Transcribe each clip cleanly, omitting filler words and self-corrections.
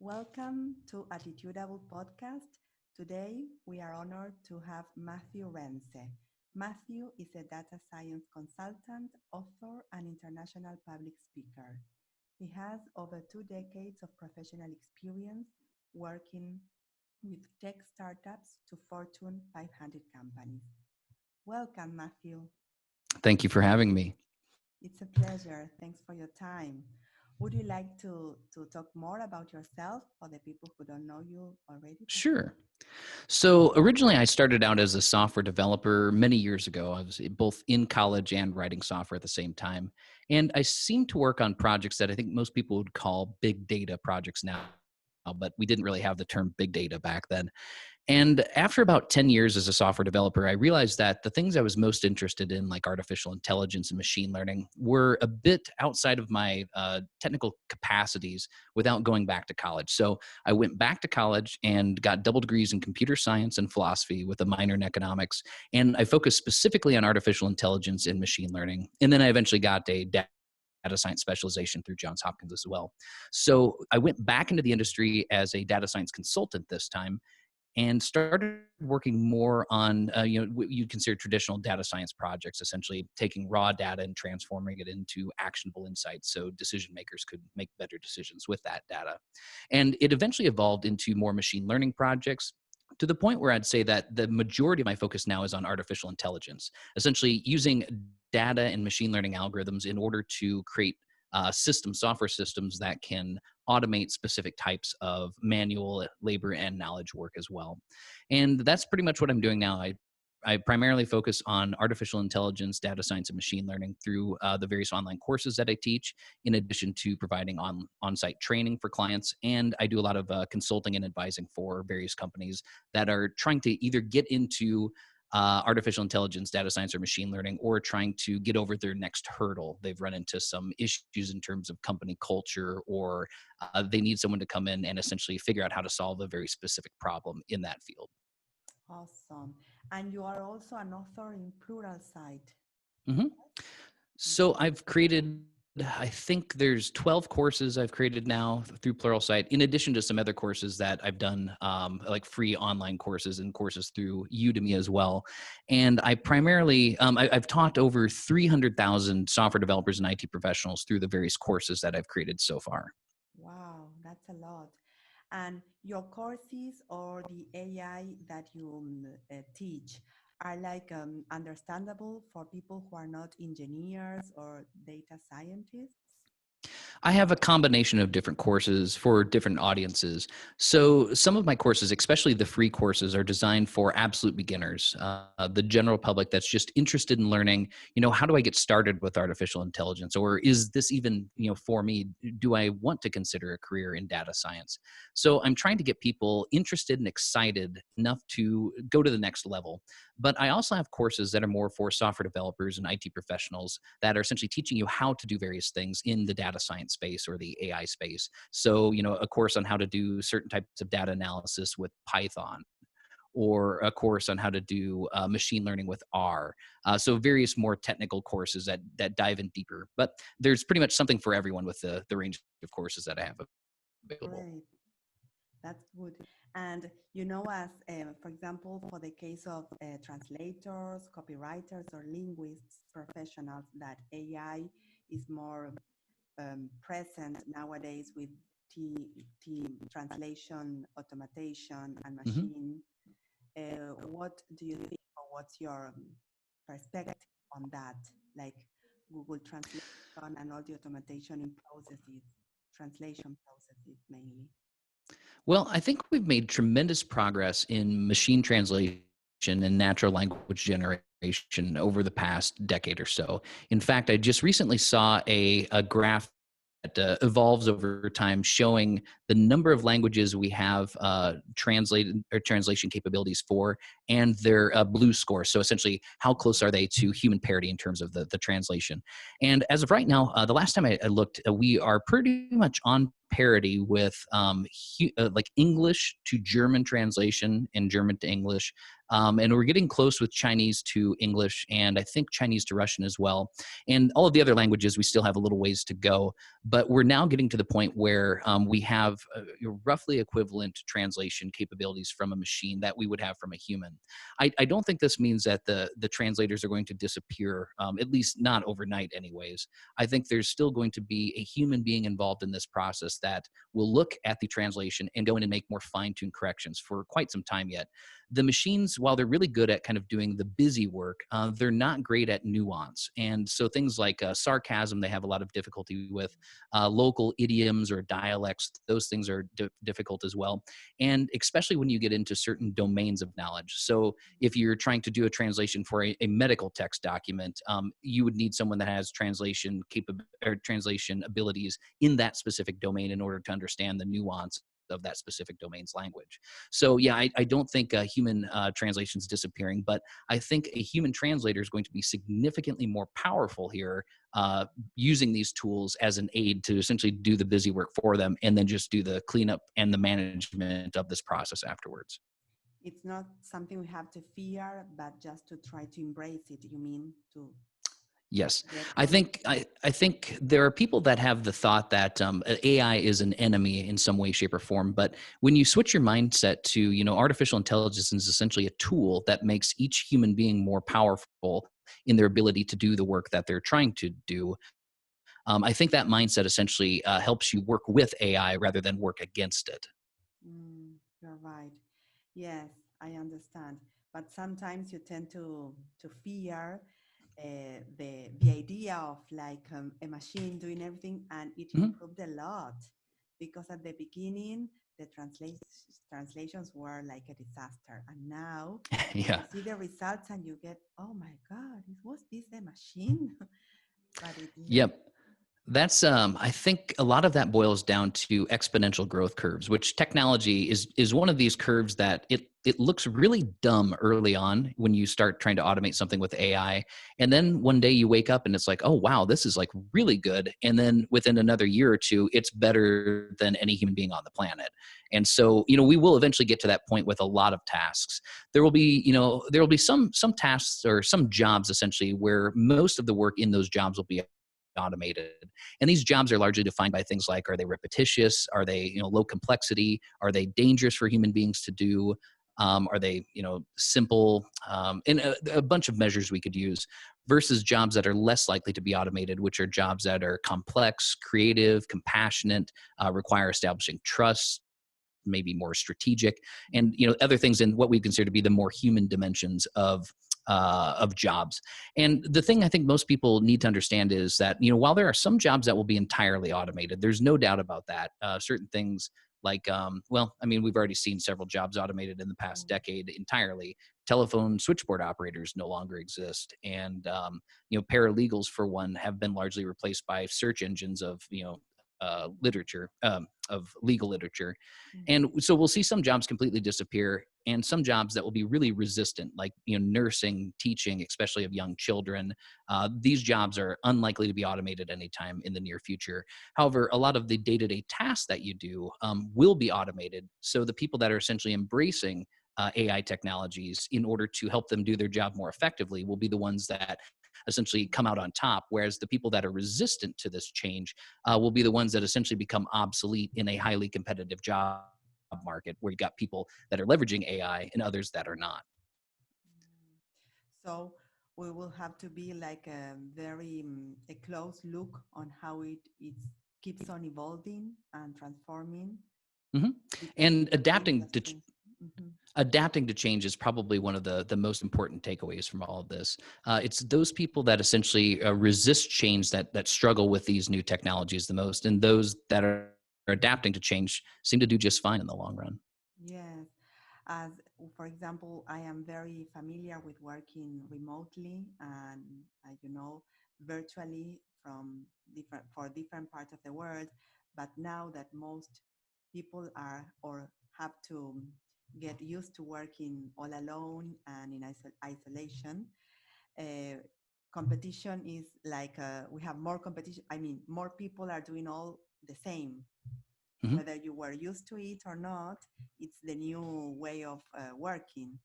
Welcome to Attittudeable podcast. Today, we are honored to have Matthew Renze. Matthew is a data science consultant, author, and international public speaker. He has over 2 decades of professional experience working with tech startups to Fortune 500 companies. Welcome, Matthew. Thank you for having me. It's a pleasure. Thanks for your time. Would you like to talk more about yourself for the people who don't know you already? Sure. So originally I started out as a software developer many years ago. I was both in college and writing software at the same time. And I seemed to work on projects that I think most people would call big data projects now, but we didn't really have the term big data back then. And after about 10 years as a software developer, I realized that the things I was most interested in, like artificial intelligence and machine learning, were a bit outside of my technical capacities without going back to college. So I went back to college and got double degrees in computer science and philosophy with a minor in economics. And I focused specifically on artificial intelligence and machine learning. And then I eventually got a data science specialization through Johns Hopkins as well. So I went back into the industry as a data science consultant this time and started working more on, what you'd consider traditional data science projects, essentially taking raw data and transforming it into actionable insights so decision makers could make better decisions with that data. And it eventually evolved into more machine learning projects, to the point where I'd say that the majority of my focus now is on artificial intelligence, essentially using data and machine learning algorithms in order to create software systems that can automate specific types of manual labor and knowledge work as well. And that's pretty much what I'm doing now. I primarily focus on artificial intelligence, data science, and machine learning through the various online courses that I teach, in addition to providing on-site training for clients. And I do a lot of consulting and advising for various companies that are trying to either get into artificial intelligence, data science, or machine learning, or trying to get over their next hurdle. They've run into some issues in terms of company culture, or they need someone to come in and essentially figure out how to solve a very specific problem in that field. Awesome. And you are also an author in Pluralsight. Mm-hmm. So I've created, I think there's 12 courses I've created now through Pluralsight, in addition to some other courses that I've done, like free online courses and courses through Udemy as well. And I primarily, I've taught over 300,000 software developers and IT professionals through the various courses that I've created so far. Wow, that's a lot. And your courses or the AI that you teach are like understandable for people who are not engineers or data scientists? I have a combination of different courses for different audiences. So some of my courses, especially the free courses, are designed for absolute beginners, the general public that's just interested in learning, how do I get started with artificial intelligence? Or is this even, for me, do I want to consider a career in data science? So I'm trying to get people interested and excited enough to go to the next level. But I also have courses that are more for software developers and IT professionals that are essentially teaching you how to do various things in the data science space or the AI space. So, a course on how to do certain types of data analysis with Python, or a course on how to do machine learning with R. So various more technical courses that dive in deeper. But there's pretty much something for everyone with the range of courses that I have available. Great. That's good. And as for example, for the case of translators, copywriters, or linguists professionals, that AI is more present nowadays with translation, automation, and Mm-hmm. machine. What do you think, or what's your perspective on that? Like Google Translation and all the automation in processes, translation processes mainly. Well, I think we've made tremendous progress in machine translation and natural language generation over the past decade or so. In fact, I just recently saw a graph that evolves over time, showing the number of languages we have translated or translation capabilities for, and their blue score. So essentially, how close are they to human parity in terms of the translation? And as of right now, the last time I looked, we are pretty much on parity with like English to German translation and German to English, And we're getting close with Chinese to English, and I think Chinese to Russian as well. And all of the other languages, we still have a little ways to go. But we're now getting to the point where we have roughly equivalent translation capabilities from a machine that we would have from a human. I don't think this means that the translators are going to disappear, at least not overnight anyways. I think there's still going to be a human being involved in this process that will look at the translation and go in and make more fine-tuned corrections for quite some time yet. The machines, while they're really good at kind of doing the busy work, they're not great at nuance. And so things like sarcasm, they have a lot of difficulty with. Local idioms or dialects, those things are difficult as well. And especially when you get into certain domains of knowledge. So if you're trying to do a translation for a medical text document, you would need someone that has translation abilities in that specific domain in order to understand the nuance of that specific domain's language. So yeah, I don't think human translation is disappearing, but I think a human translator is going to be significantly more powerful here, using these tools as an aid to essentially do the busy work for them and then just do the cleanup and the management of this process afterwards. It's not something we have to fear, but just to try to embrace it. You mean to Yes, get I on it? think I think there are people that have the thought that AI is an enemy in some way, shape, or form. But when you switch your mindset to, artificial intelligence is essentially a tool that makes each human being more powerful in their ability to do the work that they're trying to do. I think that mindset essentially helps you work with AI rather than work against it. You're right. Yes, I understand. But sometimes you tend to fear the idea of like a machine doing everything, and it Mhm. improved a lot because at the beginning the translations were like a disaster, and now you Yeah. see the results and you get, oh my God, was this a machine? But it is. Yep. That's I think a lot of that boils down to exponential growth curves, which technology is one of these curves that it looks really dumb early on when you start trying to automate something with AI. And then one day you wake up and it's like, oh wow, this is like really good. And then within another year or two, it's better than any human being on the planet. And so, we will eventually get to that point with a lot of tasks. There will be some tasks or some jobs essentially where most of the work in those jobs will be automated. And these jobs are largely defined by things like, are they repetitious? Are they, low complexity? Are they dangerous for human beings to do? Are they, simple? And a bunch of measures we could use versus jobs that are less likely to be automated, which are jobs that are complex, creative, compassionate, require establishing trust, maybe more strategic, and other things in what we consider to be the more human dimensions of jobs. And the thing I think most people need to understand is that while there are some jobs that will be entirely automated, there's no doubt about that. Certain things like we've already seen several jobs automated in the past decade entirely. Telephone switchboard operators no longer exist, and paralegals, for one, have been largely replaced by search engines of literature, of legal literature. And Mhm. so we'll see some jobs completely disappear and some jobs that will be really resistant, like nursing, teaching, especially of young children. These jobs are unlikely to be automated anytime in the near future. However, a lot of the day-to-day tasks that you do will be automated. So the people that are essentially embracing AI technologies in order to help them do their job more effectively will be the ones that essentially come out on top, whereas the people that are resistant to this change will be the ones that essentially become obsolete in a highly competitive job market where you've got people that are leveraging AI and others that are not. So we will have to be like a very a close look on how it keeps on evolving and transforming hmm depending And on the industry. Mhm. adapting to change is probably one of the most important takeaways from all of this. It's those people that essentially resist change that struggle with these new technologies the most, and those that are adapting to change seem to do just fine in the long run. Yes. As for example, I am very familiar with working remotely and virtually from different parts of the world. But now that most people are or have to get used to working all alone and in isolation, uh, competition is like we have more competition. I mean, more people are doing all the same, Mhm. whether you were used to it or not. It's the new way of working.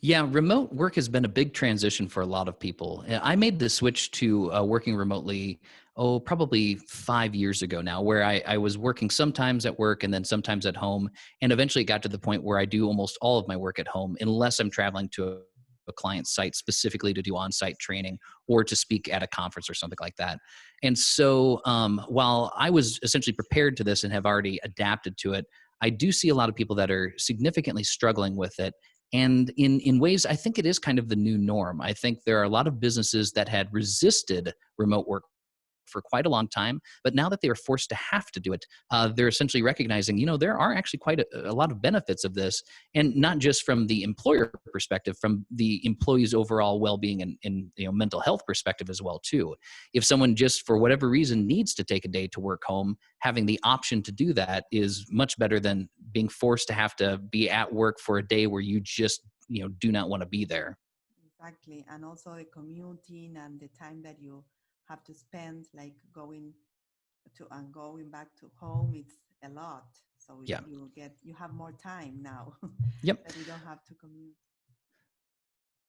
Yeah, remote work has been a big transition for a lot of people. I made the switch to working remotely, probably 5 years ago now, where I was working sometimes at work and then sometimes at home. And eventually it got to the point where I do almost all of my work at home, unless I'm traveling to a client site specifically to do on-site training or to speak at a conference or something like that. And so while I was essentially prepared to this and have already adapted to it, I do see a lot of people that are significantly struggling with it, and in ways, I think it is kind of the new norm. I think there are a lot of businesses that had resisted remote work for quite a long time, but now that they are forced to have to do it, they're essentially recognizing, there are actually quite a lot of benefits of this, and not just from the employer perspective, from the employee's overall well-being and mental health perspective as well too. If someone just for whatever reason needs to take a day to work home, having the option to do that is much better than being forced to have to be at work for a day where you just do not want to be there. Exactly. And also the commuting and the time that you have to spend like going to and going back to home, it's a lot. So Yeah. you have more time now Yep. that you don't have to commute.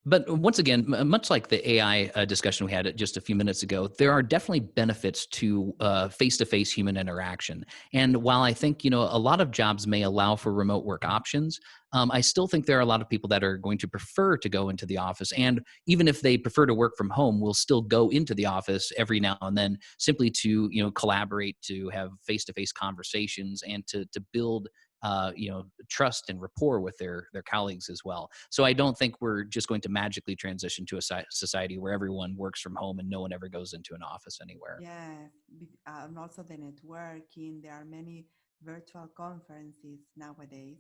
But once again, much like the AI discussion we had just a few minutes ago, there are definitely benefits to face-to-face human interaction. And while I think a lot of jobs may allow for remote work options, I still think there are a lot of people that are going to prefer to go into the office. And even if they prefer to work from home, will still go into the office every now and then, simply to collaborate, to have face-to-face conversations, and to build trust and rapport with their colleagues as well. So I don't think we're just going to magically transition to a society where everyone works from home and no one ever goes into an office anywhere. Yeah, and also the networking. There are many virtual conferences nowadays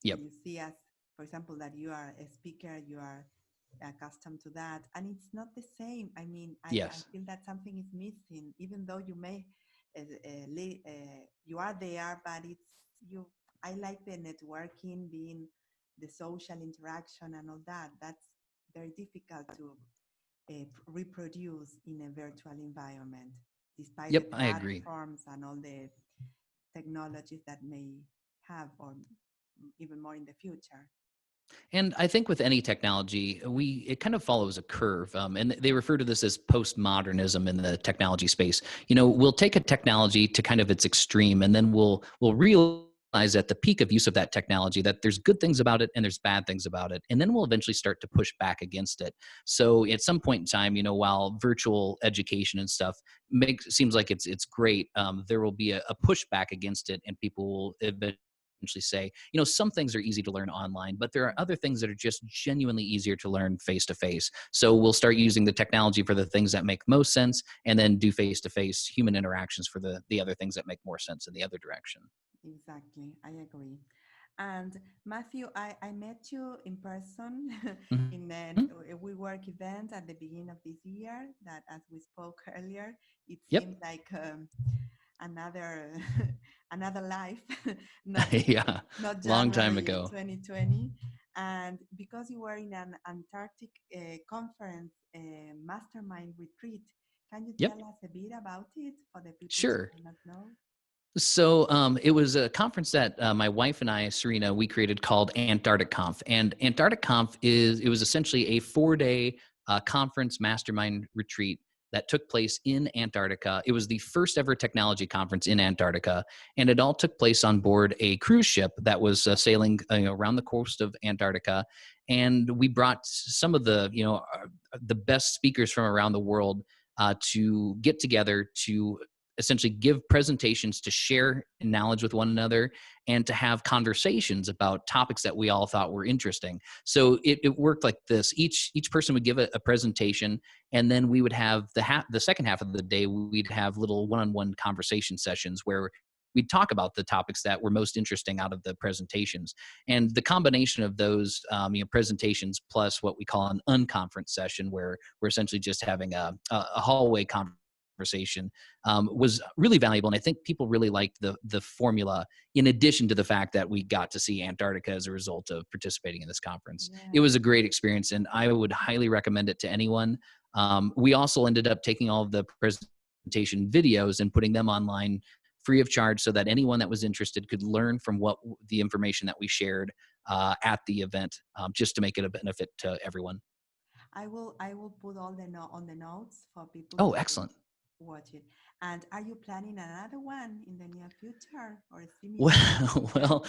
where Yep. you see as, for example, that you are a speaker, you are accustomed to that, and it's not the same. I mean, I Yes. feel that something is missing, even though you may, you are there, but it's you. I like the networking, being the social interaction and all that. That's very difficult to reproduce in a virtual environment, despite the Yep. I agree. platforms and all the technologies that may have, or even more in the future. And I think with any technology, it kind of follows a curve, and they refer to this as postmodernism in the technology space. We'll take a technology to kind of its extreme, and then we'll realize at the peak of use of that technology that there's good things about it and there's bad things about it, and then we'll eventually start to push back against it. So at some point in time, while virtual education and stuff seems like it's great, there will be a pushback against it, and people will eventually say, some things are easy to learn online, but there are other things that are just genuinely easier to learn face to face. So we'll start using the technology for the things that make most sense, and then do face to face human interactions for the other things that make more sense in the other direction. Exactly, I agree. And Matthew, I met you in person in Mhm. a WeWork event at the beginning of this year. That, as we spoke earlier, it Yep. seemed like another another life, not Yeah. not Long time January ago. 2020. And because you were in an Antarctic conference mastermind retreat, can you Yep. tell us a bit about it for the people who Sure. do not know? So it was a conference that my wife and I, Serena, we created called Antarctic Conf. And Antarctic Conf it was essentially a 4-day conference mastermind retreat that took place in Antarctica. It was the first ever technology conference in Antarctica, and it all took place on board a cruise ship that was sailing around the coast of Antarctica. And we brought some of the best speakers from around the world to get together to essentially give presentations, to share knowledge with one another, and to have conversations about topics that we all thought were interesting. So it worked like this: each person would give a presentation, and then we would have the second half of the day, we'd have little one-on-one conversation sessions where we'd talk about the topics that were most interesting out of the presentations. And the combination of those presentations plus what we call an unconference session, where we're essentially just having a hallway conversation, was really valuable. And I think people really liked the formula, in addition to the fact that we got to see Antarctica as a result of participating in this conference. It Yeah. was a great experience, and I would highly recommend it to anyone. We also ended up taking all of the presentation videos and putting them online free of charge so that anyone that was interested could learn from the information that we shared at the event, just to make it a benefit to everyone. I will put all the on the notes for people Oh, to excellent. watch it. And are you planning another one in the near future or a similar? Well,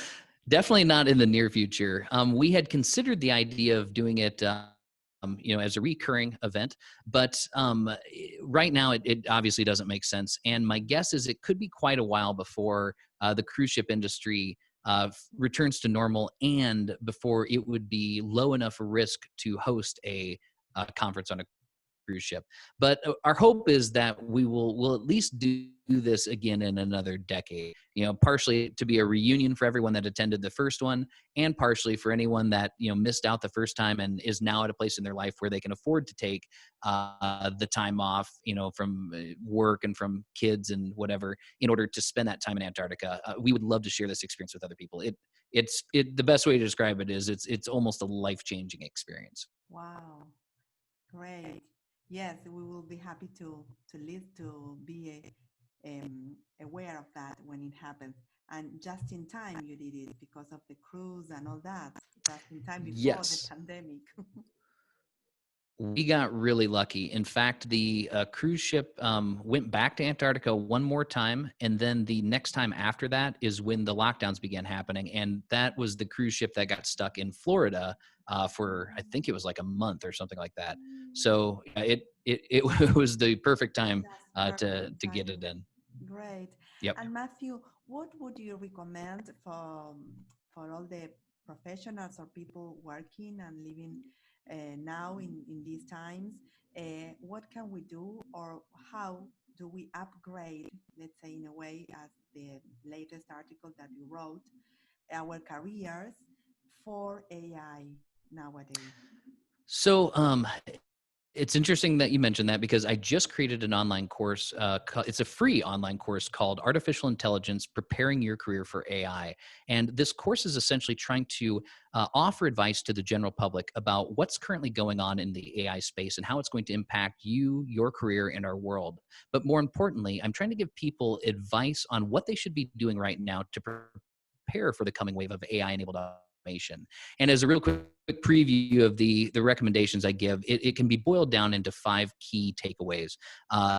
definitely not in the near future. We had considered the idea of doing it, as a recurring event, but right now it obviously doesn't make sense. And my guess is it could be quite a while before the cruise ship industry returns to normal, and before it would be low enough risk to host a conference on a cruise ship. But our hope is that we'll at least do this again in another decade. Partially to be a reunion for everyone that attended the first one, and partially for anyone that missed out the first time and is now at a place in their life where they can afford to take the time off, from work and from kids and whatever, in order to spend that time in Antarctica. We would love to share this experience with other people. The best way to describe it is it's almost a life-changing experience. Wow, great. Yes, we will be happy to be aware of that when it happens. And just in time you did it because of the cruise and all that, just in time before the Yes. pandemic. We got really lucky. In fact, the cruise ship went back to Antarctica one more time. And then the next time after that is when the lockdowns began happening. And that was the cruise ship that got stuck in Florida for, I think it was like a month or something like that. So it was the perfect time That's to perfect get it timing. in. Great. Yep. And Matthew, what would you recommend for all the professionals or people working and living now in these times? What can we do, or how do we upgrade, let's say in a way, as the latest article that you wrote, our careers for AI nowadays? So it's interesting that you mentioned that, because I just created an online course. It's a free online course called Artificial Intelligence: Preparing Your Career for AI. And this course is essentially trying to offer advice to the general public about what's currently going on in the AI space and how it's going to impact you, your career, and our world. But more importantly, I'm trying to give people advice on what they should be doing right now to prepare for the coming wave of AI-enabled automation. And as a real quick preview of the recommendations I give, it can be boiled down into 5 key takeaways.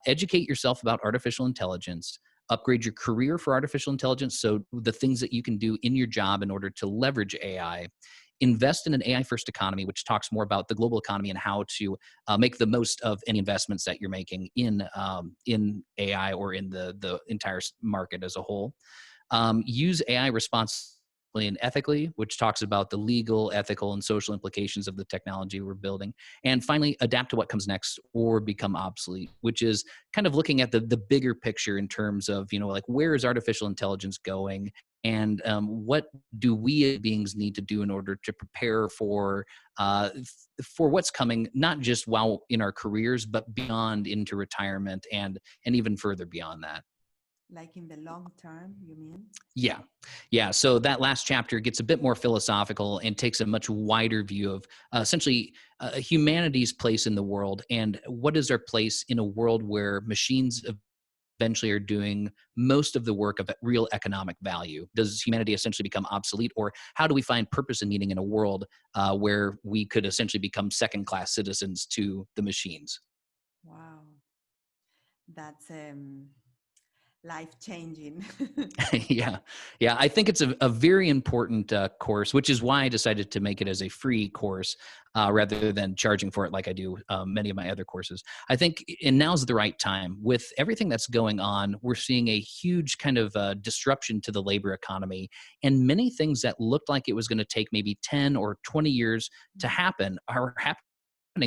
Educate yourself about artificial intelligence. Upgrade your career for artificial intelligence, so the things that you can do in your job in order to leverage AI. Invest in an AI first economy, which talks more about the global economy and how to make the most of any investments that you're making in AI or in the entire market as a whole. Use AI responsibly and ethically, which talks about the legal, ethical, and social implications of the technology we're building. And finally, adapt to what comes next or become obsolete, which is kind of looking at the bigger picture in terms of, like, where is artificial intelligence going? And what do we as beings need to do in order to prepare for what's coming, not just while in our careers, but beyond into retirement and even further beyond that. Like in the long term, you mean? Yeah. So that last chapter gets a bit more philosophical and takes a much wider view of essentially humanity's place in the world, and what is our place in a world where machines eventually are doing most of the work of real economic value. Does humanity essentially become obsolete, or how do we find purpose and meaning in a world where we could essentially become second-class citizens to the machines? Wow, that's life changing. yeah. I think it's a very important course, which is why I decided to make it as a free course rather than charging for it like I do many of my other courses. I think, and now's the right time. With everything that's going on, we're seeing a huge kind of disruption to the labor economy, and many things that looked like it was going to take maybe 10 or 20 years to happen are happening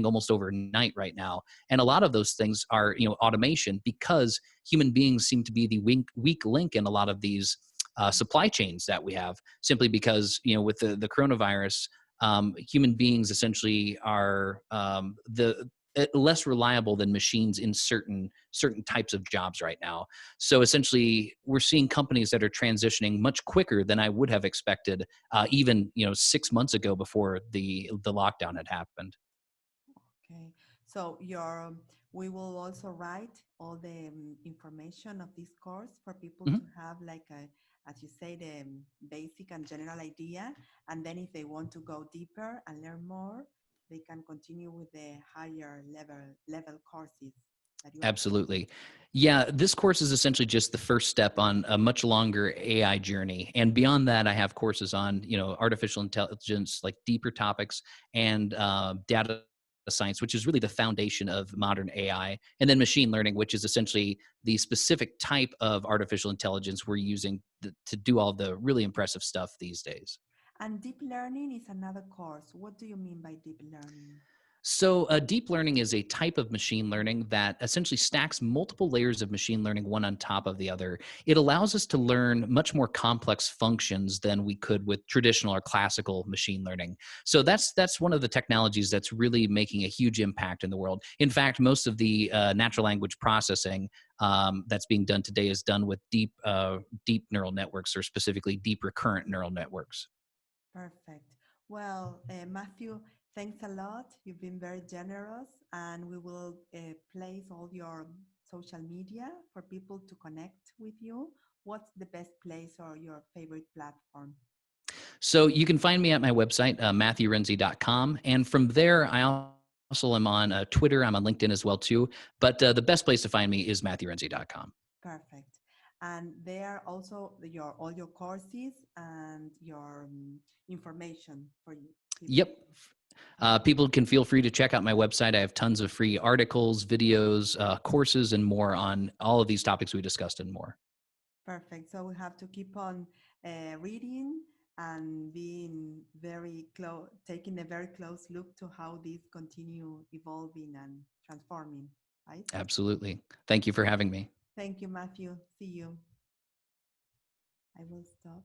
almost overnight right now. And a lot of those things are, automation, because human beings seem to be the weak link in a lot of these supply chains that we have, simply because, with the coronavirus, human beings essentially are the less reliable than machines in certain types of jobs right now. So essentially, we're seeing companies that are transitioning much quicker than I would have expected, even 6 months ago before the lockdown had happened. Okay. So your We will also write all the information of this course for people Mhm. to have like a, as you say, the basic and general idea. And then if they want to go deeper and learn more, they can continue with the higher level courses that you are providing. Absolutely. Yeah, this course is essentially just the first step on a much longer AI journey. And beyond that, I have courses on, artificial intelligence, like deeper topics, and data science, which is really the foundation of modern AI, and then machine learning, which is essentially the specific type of artificial intelligence we're using to do all the really impressive stuff these days. And deep learning is another course. What do you mean by deep learning? So, deep learning is a type of machine learning that essentially stacks multiple layers of machine learning one on top of the other. It allows us to learn much more complex functions than we could with traditional or classical machine learning. So that's one of the technologies that's really making a huge impact in the world. In fact, most of the natural language processing that's being done today is done with deep neural networks, or specifically deep recurrent neural networks. Perfect. Well, Matthew, thanks a lot. You've been very generous, and we will place all your social media for people to connect with you. What's the best place or your favorite platform? So you can find me at my website, MatthewRenze.com. And from there, I also am on Twitter. I'm on LinkedIn as well, too. But the best place to find me is MatthewRenze.com. Perfect. And there also your all your courses and your information for you people. Yep. People can feel free to check out my website. I have tons of free articles, videos, courses, and more on all of these topics we discussed and more. Perfect. So we have to keep on reading and being very close, taking a very close look to how these continue evolving and transforming, right? Absolutely. Thank you for having me. Thank you, Matthew. See you. I will stop.